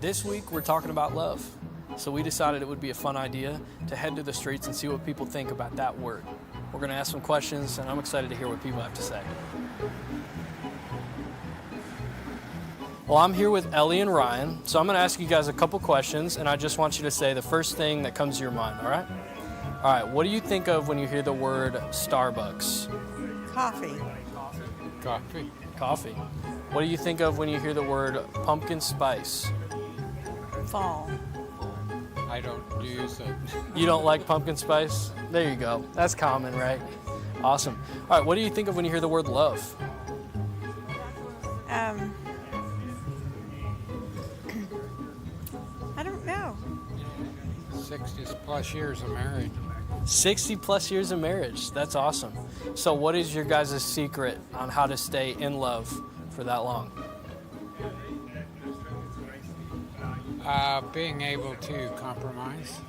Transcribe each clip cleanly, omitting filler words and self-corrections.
This week, we're talking about love. So we decided it would be a fun idea to head to the streets and see what people think about that word. We're going to ask some questions, and I'm excited to hear what people have to say. Well, I'm here with Ellie and Ryan, so I'm going to ask you guys a couple questions, and I just want you to say the first thing that comes to your mind, all right? All right, what do you think of when you hear the word Starbucks? Coffee. Coffee. Coffee. What do you think of when you hear the word pumpkin spice? Fall. I don't use it. You don't like pumpkin spice? There you go. That's common, right? Awesome. All right, what do you think of when you hear the word love? I don't know. 60 plus years of marriage. 60 plus years of marriage. That's awesome. So what is your guys' secret on how to stay in love for that long? Being able to compromise.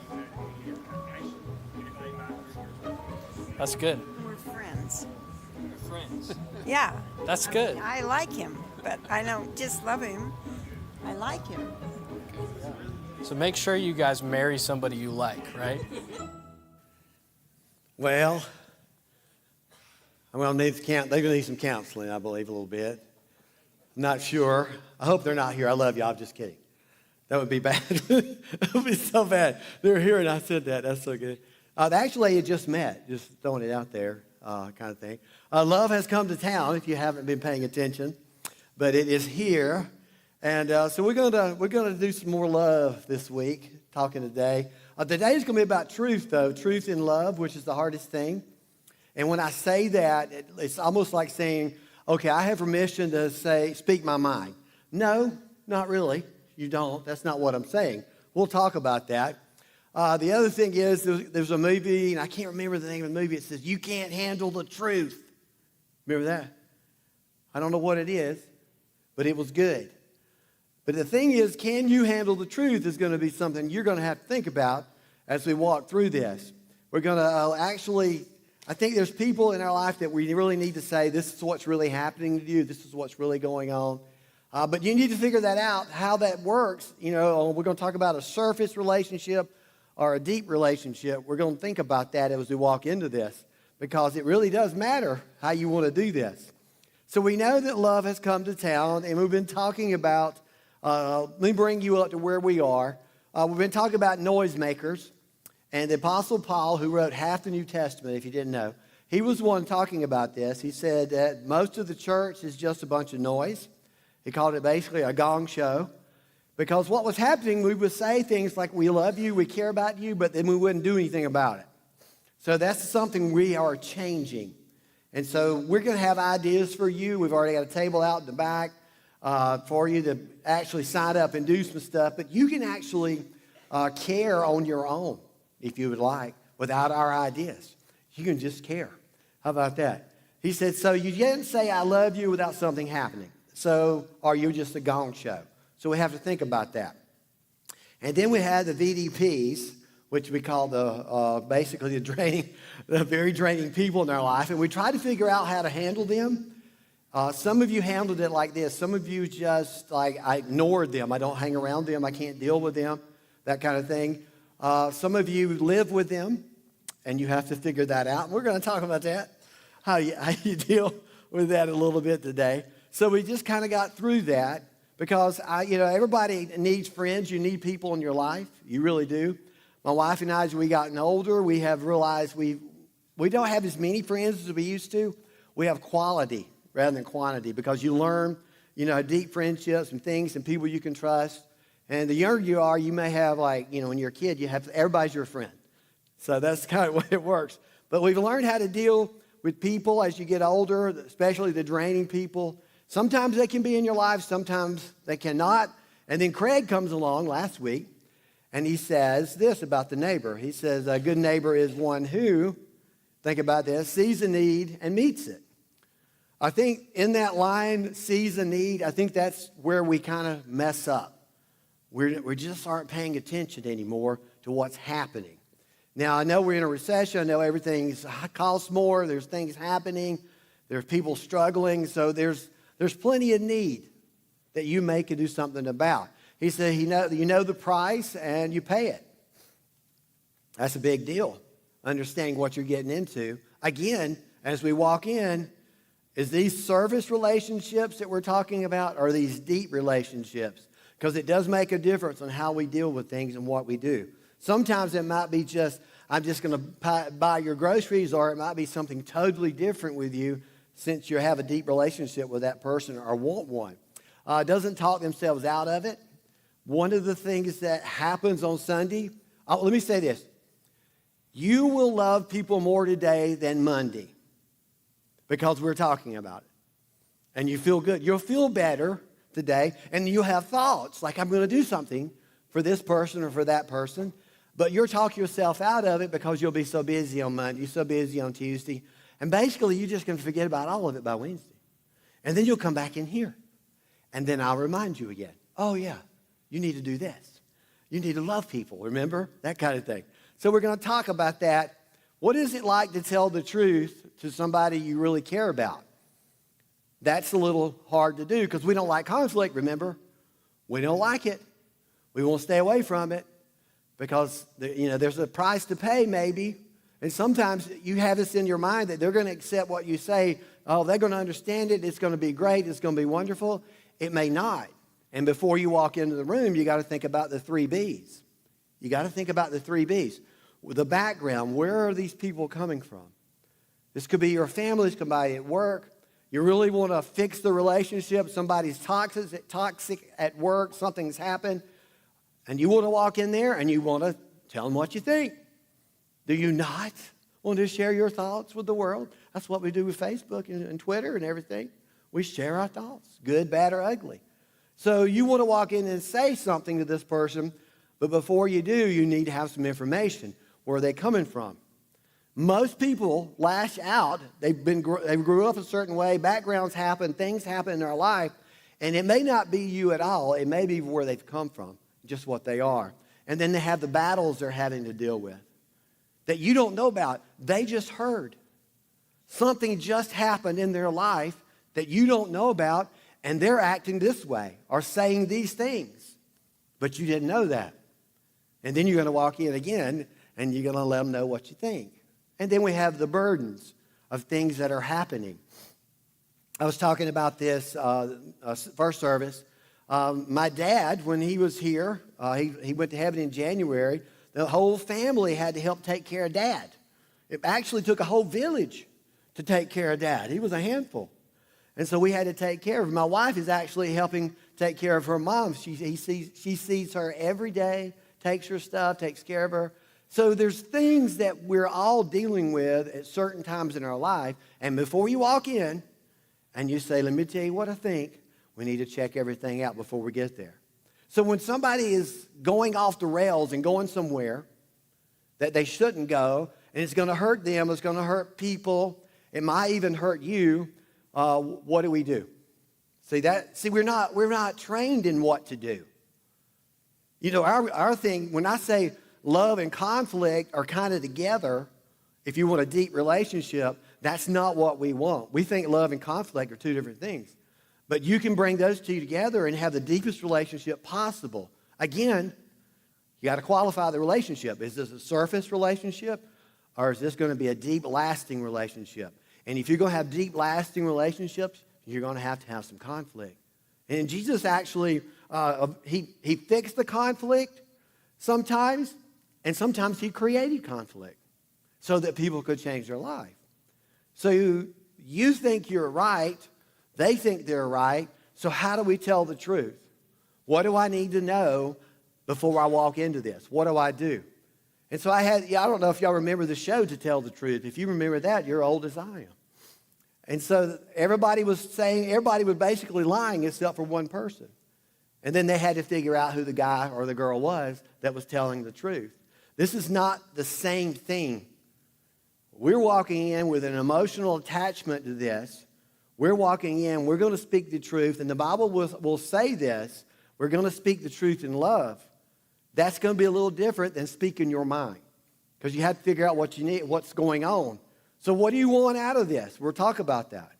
That's good. We're friends. Friends. Yeah. That's good. I like him, but I don't just love him. I like him. So make sure you guys marry somebody you like, right? Well, I'm going to need they're going to need some counseling, I believe, a little bit. I'm not sure. I hope they're not here. I love you. I'm just kidding. That would be bad. That would be so bad. They're here and I said that. That's so good. Actually, you just met. Just throwing it out there kind of thing. Love has come to town, if you haven't been paying attention. But it is here. And so we're going to do some more love this week, talking today. Today is going to be about truth, though. Truth in love, which is the hardest thing. And when I say that, it's almost like saying, okay, I have permission to speak my mind. No, not really. You don't. That's not what I'm saying. We'll talk about that. The other thing is there's a movie, and I can't remember the name of the movie. It says, You Can't Handle the Truth. Remember that? I don't know what it is, but it was good. But the thing is, can you handle the truth is going to be something you're going to have to think about as we walk through this. We're going to I think there's people in our life that we really need to say, this is what's really happening to you. This is what's really going on. But you need to figure that out, how that works. You know, we're going to talk about a surface relationship or a deep relationship. We're going to think about that as we walk into this because it really does matter how you want to do this. So we know that love has come to town, and we've been talking about, let me bring you up to where we are. We've been talking about noisemakers, and the Apostle Paul, who wrote half the New Testament, if you didn't know, he was one talking about this. He said that most of the church is just a bunch of noise. He called it basically a gong show. Because what was happening, we would say things like, we love you, we care about you, but then we wouldn't do anything about it. So that's something we are changing. And so we're going to have ideas for you. We've already got a table out in the back for you to actually sign up and do some stuff. But you can actually care on your own, if you would like, without our ideas. You can just care. How about that? He said, so you didn't say I love you without something happening. So are you just a gong show? So we have to think about that. And then we had the VDPs, which we call basically the very draining people in our life. And we tried to figure out how to handle them. Some of you handled it like this. Some of you just I ignored them. I don't hang around them. I can't deal with them, that kind of thing. Some of you live with them, and you have to figure that out. We're going to talk about that, how you deal with that a little bit today. So we just kind of got through that because, everybody needs friends. You need people in your life. You really do. My wife and I, as we gotten older, we have realized we don't have as many friends as we used to. We have quality rather than quantity because you learn, deep friendships and things and people you can trust. And the younger you are, you may have when you're a kid, everybody's your friend. So that's kind of the way it works. But we've learned how to deal with people as you get older, especially the draining people. Sometimes they can be in your life, sometimes they cannot. And then Craig comes along last week, and he says this about the neighbor. He says, a good neighbor is one who, think about this, sees a need and meets it. I think in that line, sees a need, I think that's where we kind of mess up. We just aren't paying attention anymore to what's happening. Now, I know we're in a recession. I know everything costs more. There's things happening. There's people struggling. So there's plenty of need that you may could do something about. He said, you know the price and you pay it. That's a big deal, understanding what you're getting into. Again, as we walk in, is these service relationships that we're talking about, or these deep relationships? Because it does make a difference on how we deal with things and what we do. Sometimes it might be just, I'm just going to buy your groceries, or it might be something totally different with you since you have a deep relationship with that person or want one. Doesn't talk themselves out of it. One of the things that happens on Sunday, let me say this. You will love people more today than Monday because we're talking about it. And you feel good. You'll feel better today, and you'll have thoughts like, I'm going to do something for this person or for that person. But you'll talk yourself out of it because you'll be so busy on Monday, you're so busy on Tuesday. And basically, you're just going to forget about all of it by Wednesday. And then you'll come back in here. And then I'll remind you again. Oh, yeah, you need to do this. You need to love people, remember? That kind of thing. So we're going to talk about that. What is it like to tell the truth to somebody you really care about? That's a little hard to do because we don't like conflict, remember? We don't like it. We want to stay away from it because there's a price to pay maybe. And sometimes you have this in your mind that they're going to accept what you say. Oh, they're going to understand it. It's going to be great. It's going to be wonderful. It may not. And before you walk into the room, you got to think about the 3 B's. You got to think about the 3 B's. The background, where are these people coming from? This could be your family. This could be at work. You really want to fix the relationship. Somebody's toxic at work. Something's happened. And you want to walk in there and you want to tell them what you think. Do you not want to share your thoughts with the world? That's what we do with Facebook and Twitter and everything. We share our thoughts, good, bad, or ugly. So you want to walk in and say something to this person, but before you do, you need to have some information. Where are they coming from? Most people lash out. They grew up a certain way. Backgrounds happen. Things happen in their life. And it may not be you at all. It may be where they've come from, just what they are. And then they have the battles they're having to deal with that you don't know about. They just heard. Something just happened in their life that you don't know about, and they're acting this way or saying these things. But you didn't know that. And then you're going to walk in again, and you're going to let them know what you think. And then we have the burdens of things that are happening. I was talking about this first service. My dad, when he was here, he went to heaven in January. The whole family had to help take care of Dad. It actually took a whole village to take care of Dad. He was a handful. And so we had to take care of him. My wife is actually helping take care of her mom. She sees her every day, takes her stuff, takes care of her. So there's things that we're all dealing with at certain times in our life. And before you walk in and you say, let me tell you what I think, we need to check everything out before we get there. So when somebody is going off the rails and going somewhere that they shouldn't go, and it's going to hurt them, it's going to hurt people, it might even hurt you, what do we do? See, we're not trained in what to do. You know, our thing, when I say love and conflict are kind of together, if you want a deep relationship, that's not what we want. We think love and conflict are 2 different things. But you can bring those 2 together and have the deepest relationship possible. Again, you got to qualify the relationship. Is this a surface relationship, or is this going to be a deep, lasting relationship? And if you're going to have deep, lasting relationships, you're going to have some conflict. And Jesus actually, he fixed the conflict sometimes, and sometimes he created conflict so that people could change their life. So you think you're right. They think they're right. So how do we tell the truth? What do I need to know before I walk into this? What do I do? And so I don't know if y'all remember the show To Tell the Truth. If you remember that, you're old as I am. And so everybody was basically lying except for one person. And then they had to figure out who the guy or the girl was that was telling the truth. This is not the same thing. We're walking in with an emotional attachment to this. We're walking in, we're going to speak the truth, and the Bible will say this. We're going to speak the truth in love. That's going to be a little different than speaking your mind because you have to figure out what you need, what's going on. So what do you want out of this? We'll talk about that.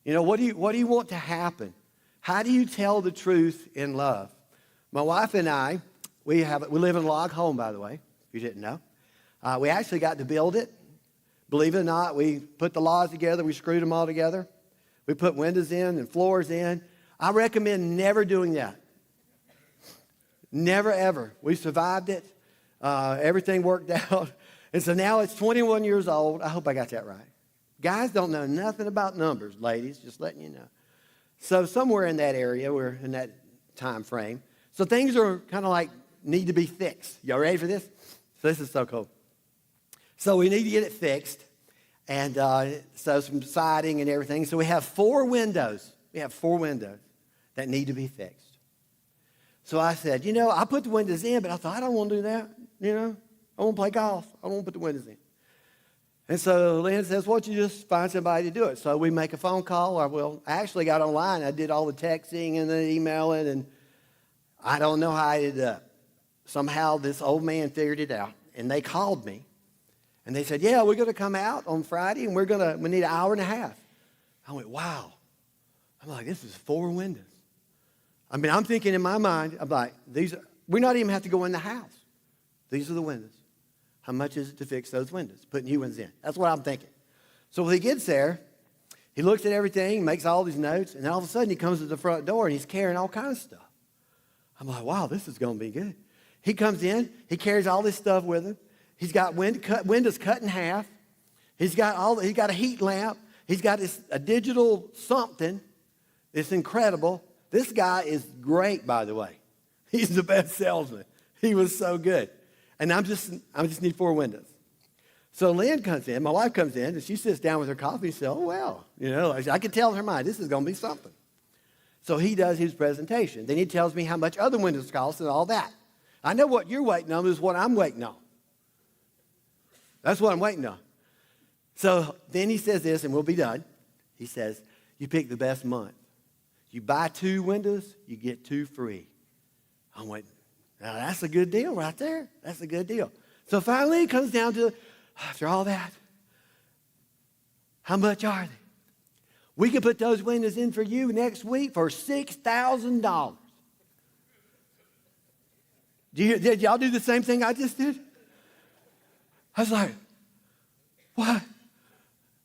You know, what do you want to happen? How do you tell the truth in love? My wife and I, we live in a log home, by the way, if you didn't know. We actually got to build it. Believe it or not, we put the logs together, we screwed them all together. We put windows in and floors in. I recommend never doing that. Never, ever. We survived it. Everything worked out. And so now it's 21 years old. I hope I got that right. Guys don't know nothing about numbers, ladies, just letting you know. So somewhere in that area, we're in that time frame. So things are kind of like need to be fixed. Y'all ready for this? So this is so cool. So we need to get it fixed. And so some siding and everything. So we have 4 windows. We have 4 windows that need to be fixed. So I said, I put the windows in, but I thought, I don't want to do that. I want to play golf. I don't want to put the windows in. And so Lynn says, why don't you just find somebody to do it? So we make a phone call. I actually got online. I did all the texting and the emailing, and I don't know how I ended up. Somehow this old man figured it out, and they called me. And they said, yeah, we're going to come out on Friday, and we need an hour and a half. I went, wow. I'm like, this is 4 windows. I mean, I'm thinking in my mind, I'm like, we not even have to go in the house. These are the windows. How much is it to fix those windows? Put new ones in. That's what I'm thinking. So when he gets there, he looks at everything, makes all these notes, and then all of a sudden he comes to the front door and he's carrying all kinds of stuff. I'm like, wow, this is going to be good. He comes in, he carries all this stuff with him. He's got windows cut in half. He's got a heat lamp. He's got a digital something. It's incredible. This guy is great, by the way. He's the best salesman. He was so good. And I just need 4 windows. So Lynn comes in, my wife comes in, and she sits down with her coffee and says, oh, well, I can tell in her mind, this is going to be something. So he does his presentation. Then he tells me how much other windows cost and all that. I know what you're waiting on is what I'm waiting on. That's what I'm waiting on. So then he says this, and we'll be done. He says, you pick the best month. You buy 2 windows, you get 2 free. I'm waiting. Now, that's a good deal right there. That's a good deal. So finally it comes down to, after all that, how much are they? We can put those windows in for you next week for $6,000. Did y'all do the same thing I just did? I was like, what?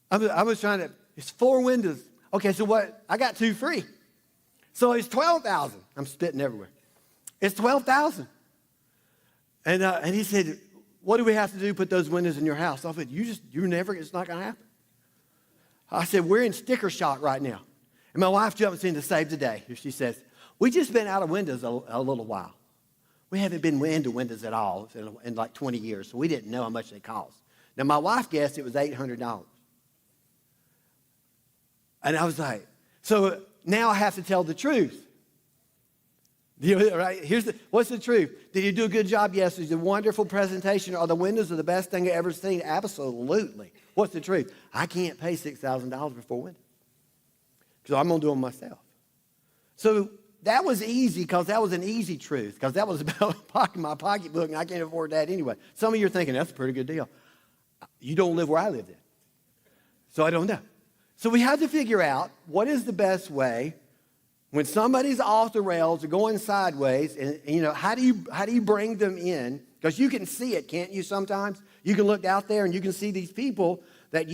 I was trying to, it's 4 windows. Okay, so what? I got 2 free. So it's $12,000. I'm spitting everywhere. It's $12,000. And he said, what do we have to do to put those windows in your house? I said, it's not going to happen. I said, we're in sticker shock right now. And my wife jumps in to save the day. She says, we just been out of windows a little while. We haven't been into windows at all in like 20 years, so we didn't know how much they cost. Now, my wife guessed it was $800. And I was like, so now I have to tell the truth. Right? What's the truth? Did you do a good job? Yes. Is it a wonderful presentation? Are the windows the best thing I've ever seen? Absolutely. What's the truth? I can't pay $6,000 for 4 windows. So I'm going to do them myself. So that was easy because that was an easy truth because that was about my pocketbook and I can't afford that anyway. Some of you are thinking, that's a pretty good deal. You don't live where I lived in. So I don't know. So we had to figure out what is the best way when somebody's off the rails or going sideways, and how do you bring them in? Because you can see it, can't you? Sometimes you can look out there and you can see these people that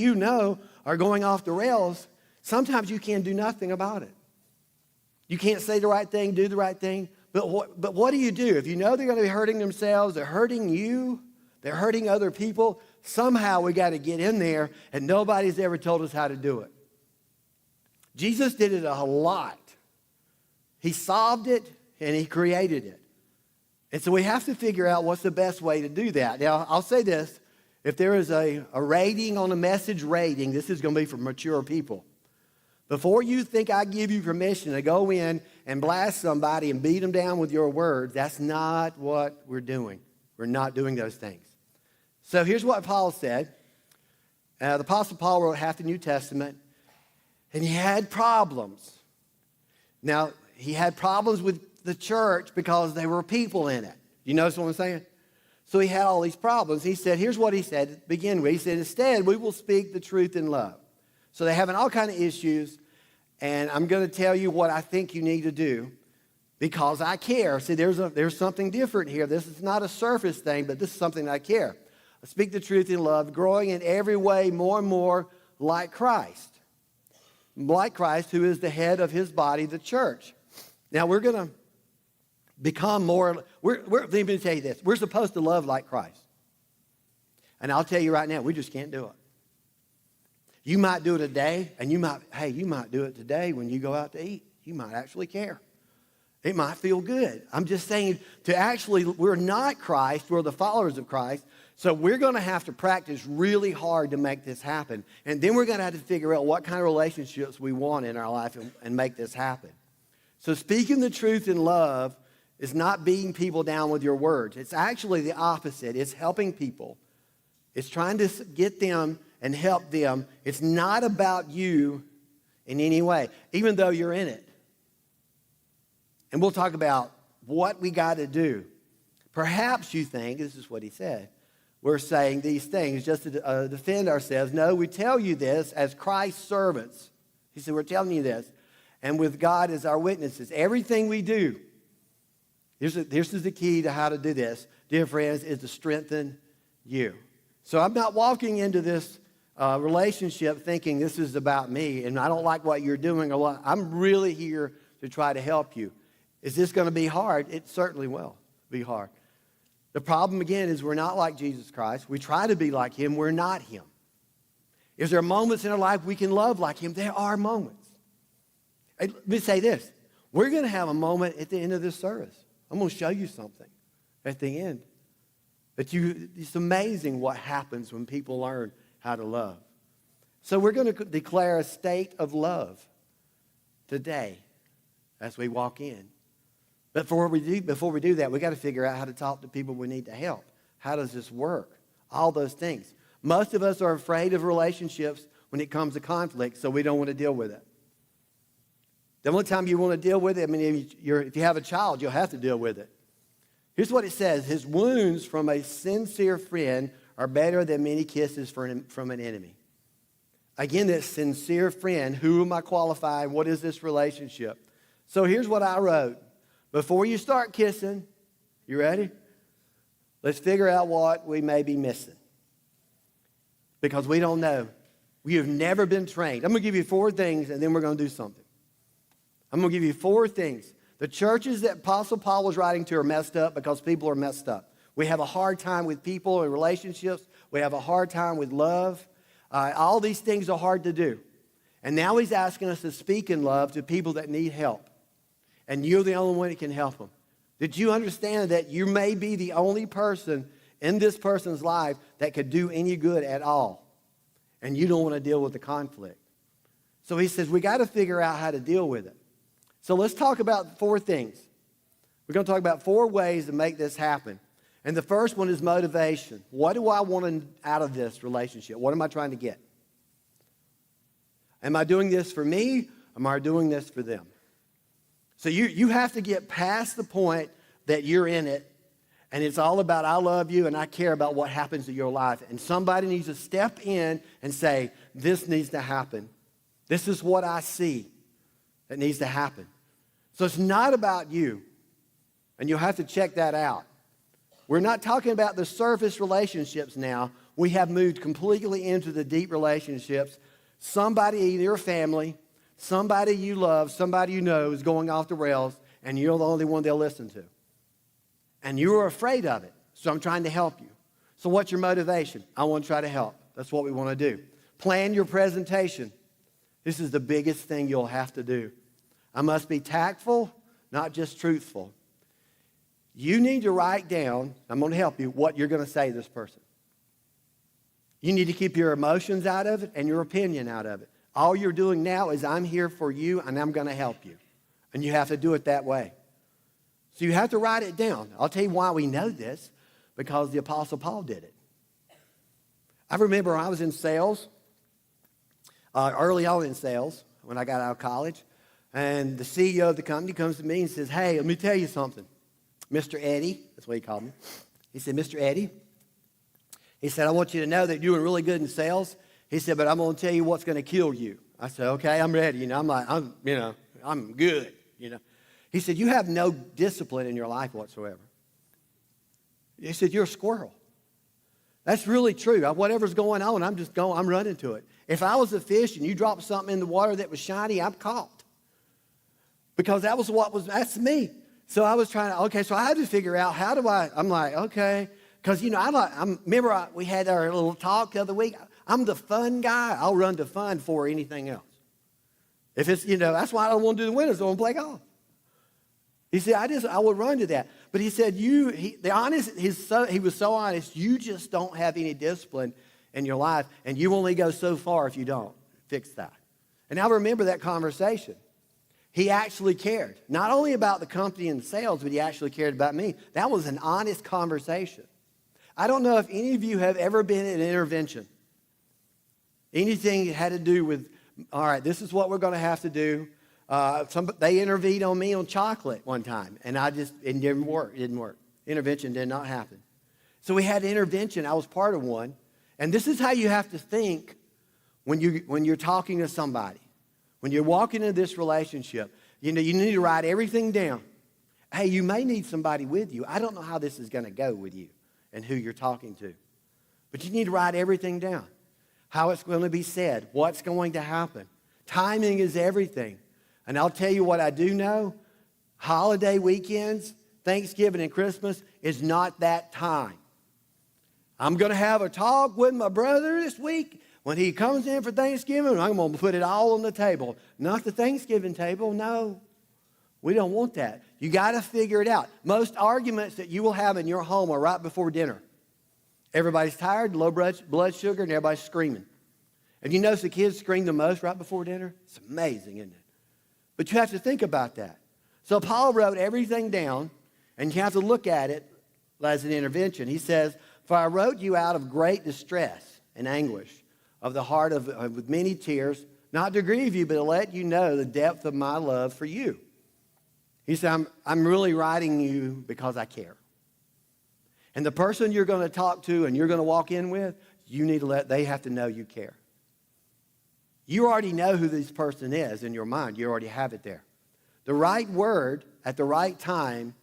are going off the rails. Sometimes you can't do nothing about it. You can't say the right thing, do the right thing. But what do you do if you know they're going to be hurting themselves? They're hurting you. They're hurting other people. Somehow we got to get in there, and nobody's ever told us how to do it. Jesus did it a lot. He solved it, and he created it. And so we have to figure out what's the best way to do that. Now, I'll say this. If there is a rating on a message rating, this is going to be for mature people. Before you think I give you permission to go in and blast somebody and beat them down with your words, that's not what we're doing. We're not doing those things. So here's what Paul said. The Apostle Paul wrote half the New Testament, and he had problems. Now, he had problems with the church because there were people in it. You notice what I'm saying? So he had all these problems. He said, here's what he said to begin with. He said, instead, we will speak the truth in love. So they're having all kinds of issues, and I'm going to tell you what I think you need to do. Because I care. See, there's something different here. This is not a surface thing, but this is something I care. I speak the truth in love, growing in every way more and more like Christ. Like Christ, who is the head of his body, the church. Now, we're going to become more, let me tell you this. We're supposed to love like Christ. And I'll tell you right now, we just can't do it. You might do it today, and you might do it today when you go out to eat. You might actually care. It might feel good. I'm just saying, we're not Christ, we're the followers of Christ, so we're going to have to practice really hard to make this happen. And then we're going to have to figure out what kind of relationships we want in our life and make this happen. So speaking the truth in love is not beating people down with your words. It's actually the opposite. It's helping people. It's trying to get them and help them. It's not about you in any way, even though you're in it. And we'll talk about what we got to do. Perhaps you think, this is what he said, we're saying these things just to defend ourselves. No, we tell you this as Christ's servants. He said, we're telling you this. And with God as our witnesses. Everything we do, this is the key to how to do this, dear friends, is to strengthen you. So I'm not walking into this relationship thinking this is about me and I don't like what you're doing a lot. I'm really here to try to help you. Is this going to be hard? It certainly will be hard. The problem, again, is we're not like Jesus Christ. We try to be like him. We're not him. Is there moments in our life we can love like him? There are moments. Hey, let me say this. We're going to have a moment at the end of this service. I'm going to show you something at the end. It's amazing what happens when people learn how to love. So we're going to declare a state of love today as we walk in. But before we do that, we got to figure out how to talk to people we need to help. How does this work? All those things. Most of us are afraid of relationships when it comes to conflict, so we don't want to deal with it. The only time you want to deal with it, if you have a child, you'll have to deal with it. Here's what it says. His wounds from a sincere friend are better than many kisses from an enemy. Again, this sincere friend, who am I qualifying? What is this relationship? So here's what I wrote. Before you start kissing, you ready? Let's figure out what we may be missing. Because we don't know. We have never been trained. I'm going to give you 4 things, and then we're going to do something. I'm going to give you 4 things. The churches that Apostle Paul was writing to are messed up because people are messed up. We have a hard time with people and relationships. We have a hard time with love. All these things are hard to do. And now he's asking us to speak in love to people that need help. And you're the only one that can help them. Did you understand that you may be the only person in this person's life that could do any good at all? And you don't want to deal with the conflict. So he says, we got to figure out how to deal with it. So let's talk about 4 things. We're going to talk about 4 ways to make this happen. And the first one is motivation. What do I want out of this relationship? What am I trying to get? Am I doing this for me? Or am I doing this for them? So you have to get past the point that you're in it, and it's all about I love you and I care about what happens to your life. And somebody needs to step in and say, this needs to happen. This is what I see that needs to happen. So it's not about you, and you'll have to check that out. We're not talking about the surface relationships now. We have moved completely into the deep relationships. Somebody in your family, somebody you love, somebody you know is going off the rails, and you're the only one they'll listen to. And you're afraid of it, so I'm trying to help you. So what's your motivation? I want to try to help. That's what we want to do. Plan your presentation. This is the biggest thing you'll have to do. I must be tactful, not just truthful. You need to write down, I'm going to help you, what you're going to say to this person. You need to keep your emotions out of it and your opinion out of it. All you're doing now is I'm here for you and I'm going to help you. And you have to do it that way. So you have to write it down. I'll tell you why we know this, because the Apostle Paul did it. I remember I was in sales, early on in sales, when I got out of college, and the CEO of the company comes to me and says, hey, let me tell you something. Mr. Eddie, that's what he called me. He said, Mr. Eddie, he said, I want you to know that you're doing really good in sales. He said, but I'm going to tell you what's going to kill you. I said, okay, I'm ready. I'm good. He said, you have no discipline in your life whatsoever. He said, you're a squirrel. That's really true. Whatever's going on, I'm running to it. If I was a fish and you dropped something in the water that was shiny, I'm caught. Because that's me. So I was so I had to figure out, I'm like, okay. Because, remember we had our little talk the other week. I'm the fun guy. I'll run to fun before anything else. If it's, that's why I don't want to do the winters. I want to play golf. He said, I would run to that. But he said, he was so honest, you just don't have any discipline in your life, and you only go so far if you don't fix that. And I remember that conversation. He actually cared, not only about the company and the sales, but he actually cared about me. That was an honest conversation. I don't know if any of you have ever been in an intervention. Anything that had to do with, all right, this is what we're going to have to do. They intervened on me on chocolate one time, and it didn't work. Intervention did not happen. So we had an intervention. I was part of one. And this is how you have to think when you're talking to somebody. When you're walking into this relationship, you need to write everything down. Hey, you may need somebody with you. I don't know how this is going to go with you and who you're talking to. But you need to write everything down. How it's going to be said, what's going to happen. Timing is everything. And I'll tell you what I do know. Holiday weekends, Thanksgiving and Christmas is not that time. I'm going to have a talk with my brother this week. When he comes in for Thanksgiving, I'm going to put it all on the table. Not the Thanksgiving table, no. We don't want that. You got to figure it out. Most arguments that you will have in your home are right before dinner. Everybody's tired, low blood sugar, and everybody's screaming. Have you noticed the kids scream the most right before dinner? It's amazing, isn't it? But you have to think about that. So Paul wrote everything down, and you have to look at it as an intervention. He says, for I wrote you out of great distress and anguish of the heart with many tears, not to grieve you, but to let you know the depth of my love for you. He said, I'm really writing you because I care. And the person you're going to talk to and you're going to walk in with, they have to know you care. You already know who this person is in your mind. You already have it there. The right word at the right time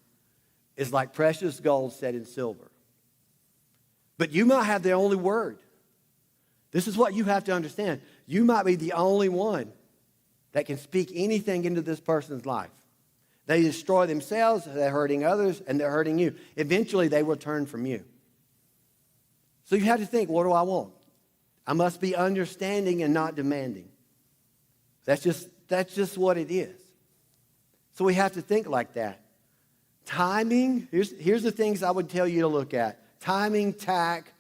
is like precious gold set in silver. But you might have the only word. This is what you have to understand. You might be the only one that can speak anything into this person's life. They destroy themselves, they're hurting others, and they're hurting you. Eventually, they will turn from you. So you have to think, what do I want? I must be understanding and not demanding. That's just what it is. So we have to think like that. Timing, here's the things I would tell you to look at. Timing, tact.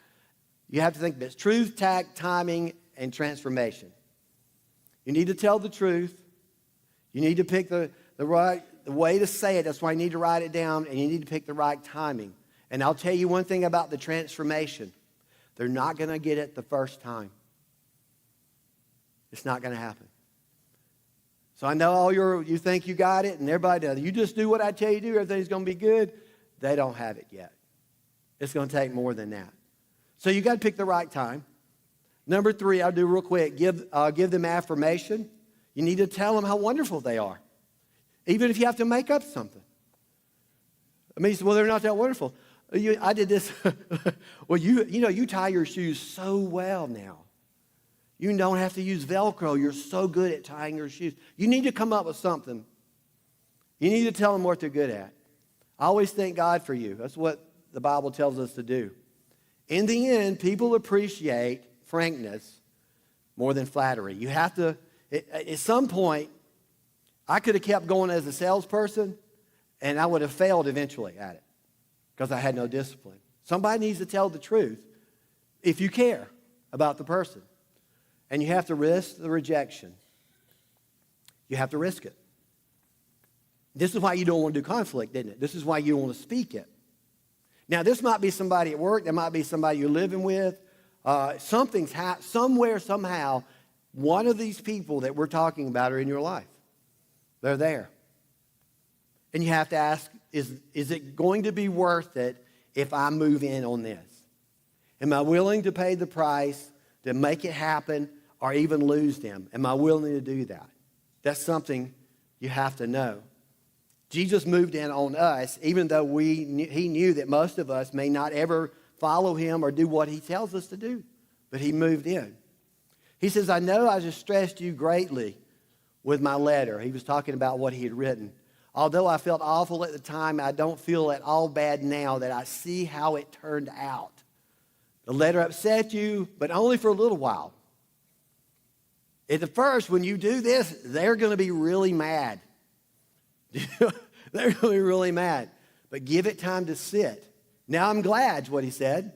You have to think this. Truth, tact, timing, and transformation. You need to tell the truth. You need to pick the way to say it. That's why you need to write it down, and you need to pick the right timing. And I'll tell you one thing about the transformation. They're not going to get it the first time. It's not going to happen. So I know you think you got it, and everybody does. You just do what I tell you to do, everything's going to be good. They don't have it yet. It's going to take more than that. So you got to pick the right time. Number 3, I'll do real quick. Give them affirmation. You need to tell them how wonderful they are. Even if you have to make up something. I mean, well, they're not that wonderful. I did this. Well, you tie your shoes so well now. You don't have to use Velcro. You're so good at tying your shoes. You need to come up with something. You need to tell them what they're good at. I always thank God for you. That's what the Bible tells us to do. In the end, people appreciate frankness more than flattery. You have to, at some point, I could have kept going as a salesperson, and I would have failed eventually at it because I had no discipline. Somebody needs to tell the truth if you care about the person. And you have to risk the rejection. You have to risk it. This is why you don't want to do conflict, isn't it? This is why you don't want to speak it. Now, this might be somebody at work. There might be somebody you're living with. Somewhere, somehow, one of these people that we're talking about are in your life. They're there. And you have to ask, is it going to be worth it if I move in on this? Am I willing to pay the price to make it happen or even lose them? Am I willing to do that? That's something you have to know. Jesus moved in on us, even though he knew that most of us may not ever follow him or do what he tells us to do. But he moved in. He says, I know I just stressed you greatly with my letter. He was talking about what he had written. Although I felt awful at the time, I don't feel at all bad now that I see how it turned out. The letter upset you, but only for a little while. At the first, when you do this, they're going to be really mad. They're going to be really mad. But give it time to sit. Now I'm glad, is what he said.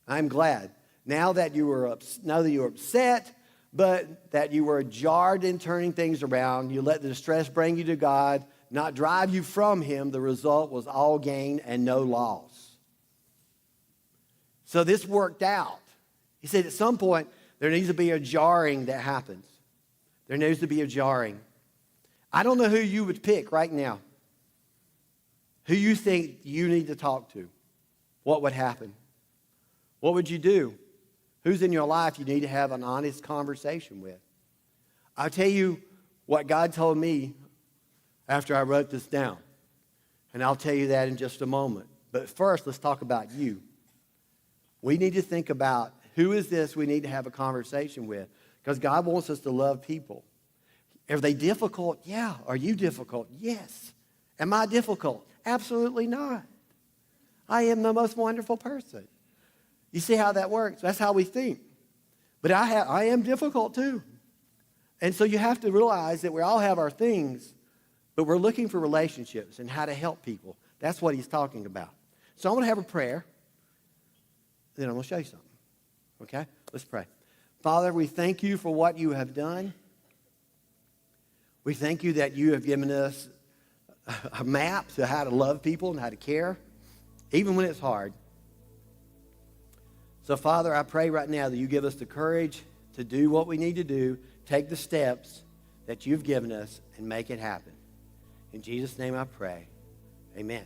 I'm glad. Now that you were upset, but that you were jarred in turning things around, you let the distress bring you to God, not drive you from him, the result was all gain and no loss. So this worked out. He said at some point, there needs to be a jarring that happens. There needs to be a jarring. I don't know who you would pick right now. Who you think you need to talk to. What would happen? What would you do? Who's in your life you need to have an honest conversation with? I'll tell you what God told me after I wrote this down. And I'll tell you that in just a moment. But first, let's talk about you. We need to think about who is this we need to have a conversation with. Because God wants us to love people. Are they difficult? Yeah. Are you difficult? Yes. Am I difficult? Absolutely not. I am the most wonderful person. You see how that works? That's how we think. But I am difficult too. And so you have to realize that we all have our things, but we're looking for relationships and how to help people. That's what he's talking about. So I'm going to have a prayer. Then I'm going to show you something. Okay? Let's pray. Father, we thank you for what you have done. We thank you that you have given us a map to how to love people and how to care, even when it's hard. So, Father, I pray right now that you give us the courage to do what we need to do, take the steps that you've given us, and make it happen. In Jesus' name I pray. Amen.